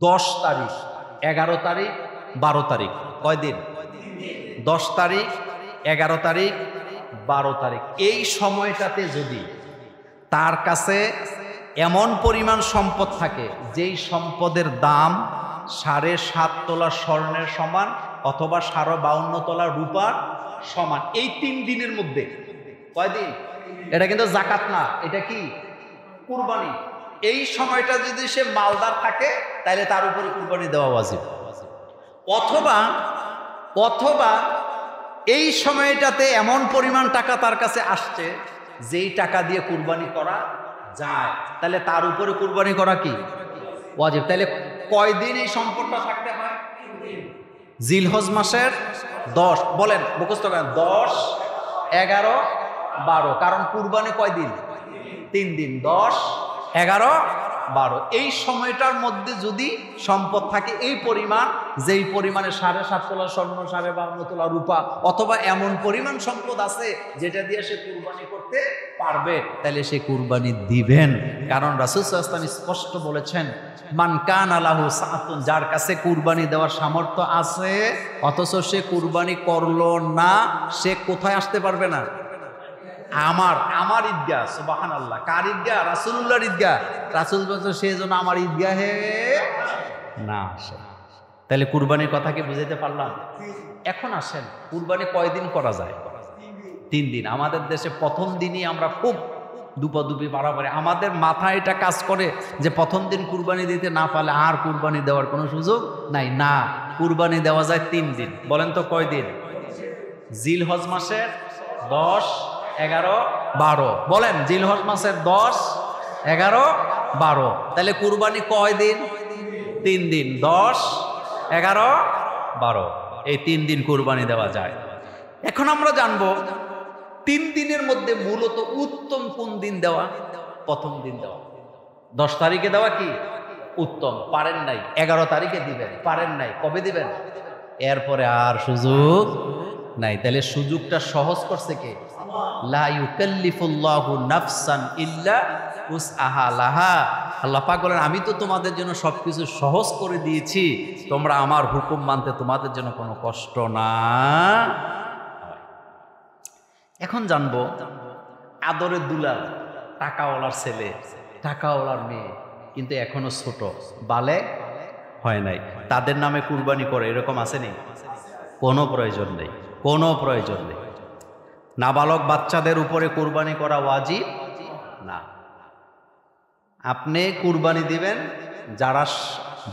10 তারিখ, 11 তারিখ, 12 তারিখ, কয় দিন? 10 তারিখ, 11 তারিখ, 12 তারিখ। এই সময়টাতে যদি তার কাছে এমন পরিমাণ সম্পদ থাকে যেই সম্পদের দাম 7.5 তোলা স্বর্ণের সমান অথবা 52 তোলা রূপার সমান, এই 3 দিনের মধ্যে, কয়দিন? এটা কিন্তু জাকাত না, এটা কি? কুরবানি। এই সময়টা যদি সে মালদার থাকে তাহলে তার উপরে কুরবানি দেওয়া ওয়াজিব। অথবা এই সময়টাতে এমন পরিমাণ টাকা তার কাছে আসছে যেই টাকা দিয়ে কুরবানি করা যায়, তাহলে তার উপরে কুরবানি করা কি? ওয়াজিব। তাহলে কয়দিন এই সম্পদটা থাকতে হয়? জিলহজ মাসের 10, বলেন মুখস্থ করেন, 10, 11, 12। কারণ কুরবানি কয়দিন? 3 দিন, 10, 11, 12। এই সময়টার মধ্যে যদি সম্পদ থাকে এই পরিমাণ, যেই পরিমাণে 7.5 তোলা স্বর্ণ, 52 তোলা রূপা, অথবা এমন পরিমাণ সম্পদ আছে যেটা দিয়ে সে কুরবানি করতে পারবে, তাহলে সে কুরবানি দিবেন। কারণ রাসূল সাল্লাল্লাহু আলাইহি ওয়াসাল্লাম স্পষ্ট বলেছেন, মান কানা লাহু সাআতুন, যার কাছে কুরবানি দেওয়ার সামর্থ্য আছে অথচ সে কুরবানি করলো না, সে কোথায় আসতে পারবে না? আমার ঈদগাহ। সুবহানাল্লাহ। কার ঈদগাহ? রাসূলুল্লাহর ঈদগাহ। রাসূল বলছে সেই জন্য আমার ঈদগাহে না আসে। তাহলে কুরবানির কথা কি বুঝাইতে পারলাম? এখন আসেন, কুরবানি কয়দিন করা যায়? 3 দিন। আমাদের দেশে প্রথম দিনই আমরা খুব দুপাদুপি বাড়াবাড়ি, আমাদের মাথায় এটা কাজ করে যে প্রথম দিন কুরবানি দিতে না পারলে আর কুরবানি দেওয়ার কোনো সুযোগ নাই। না, কুরবানি দেওয়া যায় 3 দিন। বলেন তো কয়দিন? জিলহজ মাসের 10, 11, 12। বলেন, জিলহজ মাসের 10, 11, 12। তাহলে কুরবানি কয় দিন? 3 দিন, 10, 11, 12। এই 3 দিন কুরবানি দেওয়া যায়। এখন আমরা জানবো 3 দিনের মধ্যে মূলত উত্তম কোন দিন দেওয়া? প্রথম দিন দেওয়া। 10 তারিখে দেওয়া কি উত্তম? পারেন নাই 11 তারিখে দিবেন, পারেন নাই কবে দিবেন? এরপরে আর সুযোগ নাই। তাহলে সুযোগটা সহজ করছে কে? লা ইউকাল্লিফুল্লাহু নাফসান ইল্লা উসআহা লাহা। আল্লাহ পাক বলেন, আমি তো তোমাদের জন্য সবকিছু সহজ করে দিয়েছি, তোমরা আমার হুকুম মানতে তোমাদের জন্য কোনো কষ্ট না। এখন জানবো আদরের দুলাল, টাকাওয়ালার ছেলে, টাকাওয়ালার মেয়ে, কিন্তু এখনো ছোট, বালেগ হয় নাই, তাদের নামে কুরবানি করে, এরকম আসেনি? কোনো প্রয়োজন নেই, কোনো প্রয়োজন নেই। নাবালক বাচ্চাদের উপরে কুরবানি করা ওয়াজিব না। আপনি কুরবানি দিবেন যারা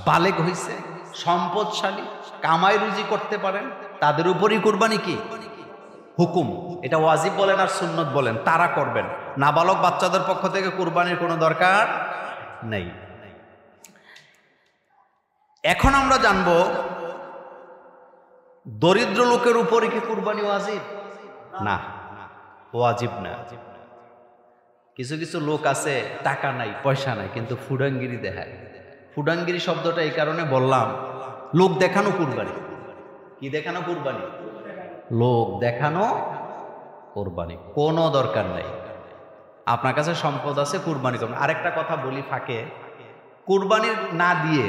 বালেগ হইছে, সম্পদশালী, কামাই রুজি করতে পারেন, তাদের উপরই কুরবানি কি হুকুম। এটা ওয়াজিব বলেন আর সুন্নত বলেন, তারা করবেন। নাবালক বাচ্চাদের পক্ষ থেকে কুরবানির কোনো দরকার নেই। এখন আমরা জানবো দরিদ্র লোকের উপরে কি কুরবানি ওয়াজিব? না, ওয়াজিব না। কিছু কিছু লোক আছে টাকা নাই, পয়সা নাই, কিন্তু ফুডাঙ্গিরি দেখায়। ফুডাঙ্গিরি শব্দটা এই কারণে বললাম, লোক দেখানো কুরবানি। কি দেখানো কুরবানি? লোক দেখানো কুরবানি। কোনো দরকার নাই। আপনার কাছে সম্পদ আছে, কুরবানি করুন। আরেকটা কথা বলি ফাঁকে, কুরবানির না দিয়ে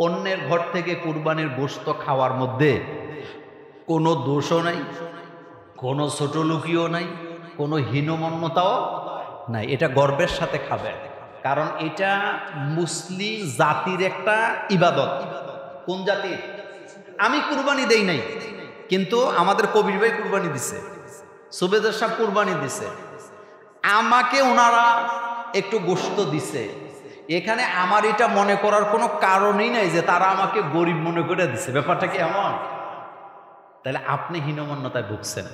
অন্যের ঘর থেকে কুরবানির গোশত খাওয়ার মধ্যে কোনো দোষও নাই, কোনো ছোট লুকিও নাই, কোনো হীনমন্যতাও নাই। এটা গর্বের সাথে খাবেন, কারণ এটা মুসলিম জাতির একটা ইবাদত। কোন জাতির? আমি কুরবানি দেই নাই, কিন্তু আমাদের কবির ভাই কুরবানি দিছে, সুবেদার সাহেব কুরবানি দিছে, আমাকে ওনারা একটু গোশত দিছে। এখানে আমার এটা মনে করার কোনো কারণই নাই যে তারা আমাকে গরিব মনে করে দিছে। ব্যাপারটা কি এমন? তাহলে আপনি হীনমন্যতায় ভুগছেন।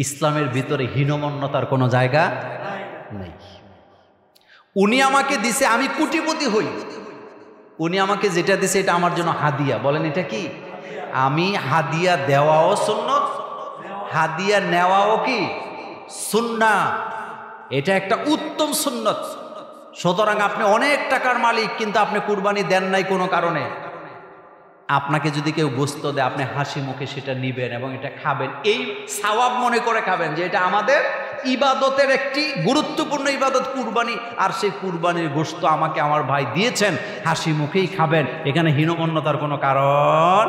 ইসলামের ভিতরে হীনমন্যতার কোনো জায়গা নেই। উনি আমাকে দিছে, আমি কোটিপতি হই, উনি আমাকে যেটা দিছে এটা আমার জন্য হাদিয়া। বলেন এটা কি? আমি হাদিয়া দেওয়াও সুন্নত, হাদিয়া নেওয়াও কি সুন্নাত। এটা একটা উত্তম সুন্নত। সুতরাং আপনি অনেক টাকার মালিক, কিন্তু আপনি কুরবানি দেন নাই কোনো কারণে, আপনাকে যদি কেউ গোশত দেয় আপনি হাসি মুখে সেটা নিবেন এবং এটা খাবেন, এই সওয়াব মনে করে খাবেন যে এটা আমাদের ইবাদতের একটি গুরুত্বপূর্ণ ইবাদত কুরবানি, আর সেই কুরবানির গোশত আমাকে আমার ভাই দিয়েছেন, হাসি মুখেই খাবেন, এখানে হীনমন্যতার কোনো কারণ